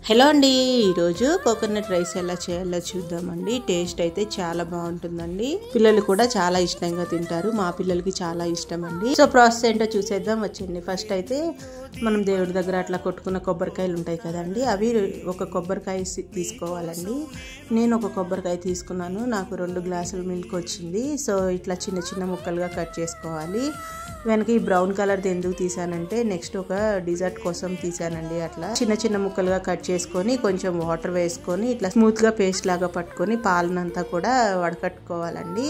Hello అండి, ఈరోజు coconut rice ఎలా చేయాలో చూద్దామండి. టేస్ట్ అయితే చాలా బాగుంటుందండి. పిల్లలు కూడా చాలా ఇష్టంగా తింటారు. మా పిల్లలకి చాలా ఇష్టం అండి. సో ప్రాసెస్ ఏంటో చూసేద్దాం వచ్చండి. ఫస్ట్ అయితే మనం దేవుడి దగ్గర అట్లా కొట్టుకున్న కొబ్బరికాయలు ఉంటాయి కదండి, అవి ఒక కొబ్బరికాయ తీసుకోవాలండి. నేను ఒక కొబ్బరికాయ తీసుకున్నాను. నాకు 2 గ్లాసుల మిల్క్ వచ్చింది. సో ఇట్లా చిన్న చిన్న ముక్కలుగా కట్ చేసుకోవాలి. వెనక ఈ బ్రౌన్ కలర్ది ఎందుకు తీసానంటే నెక్స్ట్ ఒక డిజర్ట్ కోసం తీసానండి. అట్లా చిన్న చిన్న ముక్కలుగా కట్ చేసుకొని కొంచెం వాటర్ వేసుకొని ఇట్లా స్మూత్ గా పేస్ట్ లాగా పట్టుకొని పాలనంతా కూడా వడకట్టుకోవాలండి.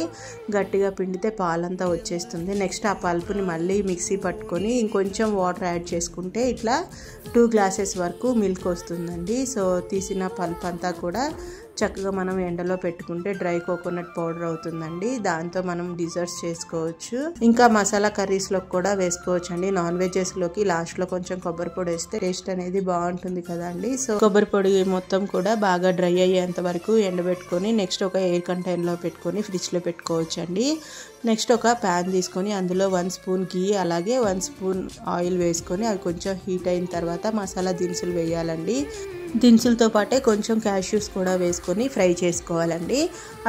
గట్టిగా పిండితే పాలంతా వచ్చేస్తుంది. నెక్స్ట్ ఆ పల్పుని మళ్ళీ మిక్సీ పట్టుకొని ఇంకొంచెం వాటర్ యాడ్ చేసుకుంటే ఇట్లా 2 గ్లాసెస్ వరకు మిల్క్ వస్తుందండి. సో తీసిన పల్ప్ అంతా కూడా చక్కగా మనం ఎండలో పెట్టుకుంటే డ్రై కోకోనట్ పౌడర్ అవుతుందండి. దాంతో మనం డిజర్ట్స్ చేసుకోవచ్చు. ఇంకా మసాలా కర్రీస్ లో కూడా వేసుకోవచ్చు అండి. నాన్ వెజెస్ లోకి లాస్ట్ లో కొంచెం కొబ్బరి పొడి వేస్తే టేస్ట్ అనేది బాగుంటుంది కదండి. సో కొబ్బరి పొడి మొత్తం కూడా బాగా డ్రై అయ్యేంత వరకు ఎండబెట్టుకొని నెక్స్ట్ ఒక ఎయిర్ కంటైనర్ లో పెట్టుకొని ఫ్రిడ్జ్ లో పెట్టుకోవచ్చు అండి. నెక్స్ట్ ఒక ప్యాన్ తీసుకొని అందులో 1 స్పూన్ గీ అలాగే 1 స్పూన్ ఆయిల్ వేసుకొని అవి కొంచెం హీట్ అయిన తర్వాత మసాలా దినుసులు వేయాలండి. దినుసులతో పాటే కొంచెం క్యాష్యూస్ కూడా వేసుకొని ఫ్రై చేసుకోవాలండి.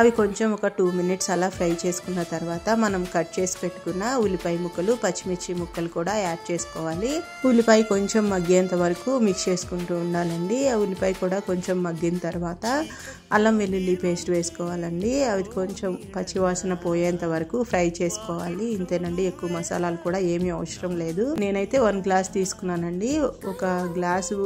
అవి కొంచెం ఒక 2 మినిట్స్ అలా ఫ్రై చేసుకున్న తర్వాత మనం కట్ చేసి పెట్టుకున్న ఉల్లిపాయ ముక్కలు, పచ్చిమిర్చి ముక్కలు కూడా యాడ్ చేసుకోవాలి. ఉల్లిపాయ కొంచెం మగ్గేంత వరకు మిక్స్ చేసుకుంటూ ఉండాలండి. ఆ ఉల్లిపాయ కూడా కొంచెం మగ్గిన తర్వాత అల్లం వెల్లుల్లి పేస్ట్ వేసుకోవాలండి. అవి కొంచెం పచ్చివాసన పోయేంత వరకు ఫ్రై చేసుకోవాలి. ఇంతేనండి, ఎక్కువ మసాలాలు కూడా ఏమీ అవసరం లేదు. నేనైతే 1 గ్లాస్ తీసుకున్నానండి. ఒక గ్లాసు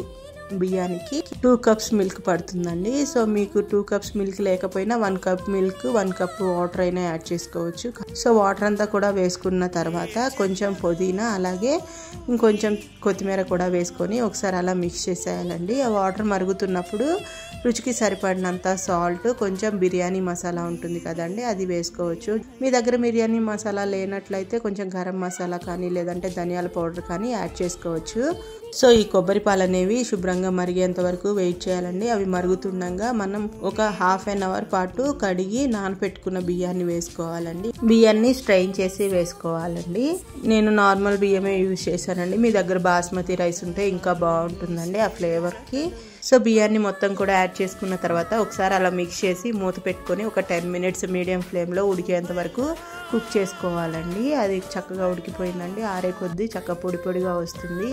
బియ్యానికి 2 కప్స్ మిల్క్ పడుతుందండి. సో మీకు 2 కప్స్ మిల్క్ లేకపోయినా 1 కప్ మిల్క్ 1 కప్ వాటర్ అయినా యాడ్ చేసుకోవచ్చు. సో వాటర్ అంతా కూడా వేసుకున్న తర్వాత కొంచెం పుదీనా అలాగే ఇంకొంచెం కొత్తిమీర కూడా వేసుకొని ఒకసారి అలా మిక్స్ చేసేయాలండి. ఆ వాటర్ మరుగుతున్నప్పుడు రుచికి సరిపడినంత సాల్ట్, కొంచెం బిర్యానీ మసాలా ఉంటుంది కదండి, అది వేసుకోవచ్చు. మీ దగ్గర బిర్యానీ మసాలా లేనట్లయితే కొంచెం గరం మసాలా కానీ లేదంటే ధనియాల పౌడర్ కానీ యాడ్ చేసుకోవచ్చు. సో ఈ కొబ్బరి పాలు అనేవి శుభ్రంగా మరిగేంత వరకు వెయిట్ చేయాలండి. అవి మరుగుతుండగా మనం ఒక ½ అన్ అవర్ పాటు కడిగి నానపెట్టుకున్న బియ్యాన్ని వేసుకోవాలండి. బియ్యాన్ని స్ట్రెయిన్ చేసి వేసుకోవాలండి. నేను నార్మల్ బియ్యమే యూజ్ చేశానండి. మీ దగ్గర బాస్మతి రైస్ ఉంటే ఇంకా బాగుంటుందండి ఆ ఫ్లేవర్కి. సో బియ్యాన్ని మొత్తం కూడా యాడ్ చేసుకున్న తర్వాత ఒకసారి అలా మిక్స్ చేసి మూత పెట్టుకొని ఒక 10 మినిట్స్ మీడియం ఫ్లేమ్లో ఉడికేంత వరకు కుక్ చేసుకోవాలండి. అది చక్కగా ఉడికిపోయిందండి. ఆరే కొద్దీ చక్కగా పొడి పొడిగా వస్తుంది.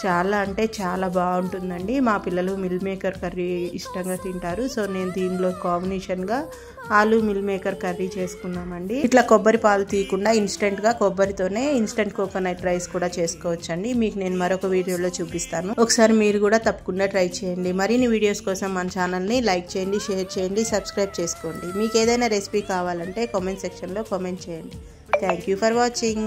చాలా అంటే చాలా బాగుంటుందండి. మా పిల్లలు మిల్ మేకర్ కర్రీ ఇష్టంగా తింటారు. సో నేను దీనిలో కాంబినేషన్గా ఆలు మిల్ మేకర్ కర్రీ చేసుకున్నామండి. ఇట్లా కొబ్బరి పాలు తీయకుండా ఇన్స్టెంట్గా కొబ్బరితోనే ఇన్స్టెంట్ కోకోనట్ రైస్ కూడా చేసుకోవచ్చు అండి. మీకు నేను మరొక వీడియోలో చూపిస్తాను. ఒకసారి మీరు కూడా తప్పకుండా ట్రై చేయండి. మరిన్ని వీడియోస్ కోసం మన ఛానల్ని లైక్ చేయండి, షేర్ చేయండి, సబ్స్క్రైబ్ చేసుకోండి. మీకు ఏదైనా రెసిపీ కావాలంటే కామెంట్ సెక్షన్లో కామెంట్ చేయండి. Thank you for watching.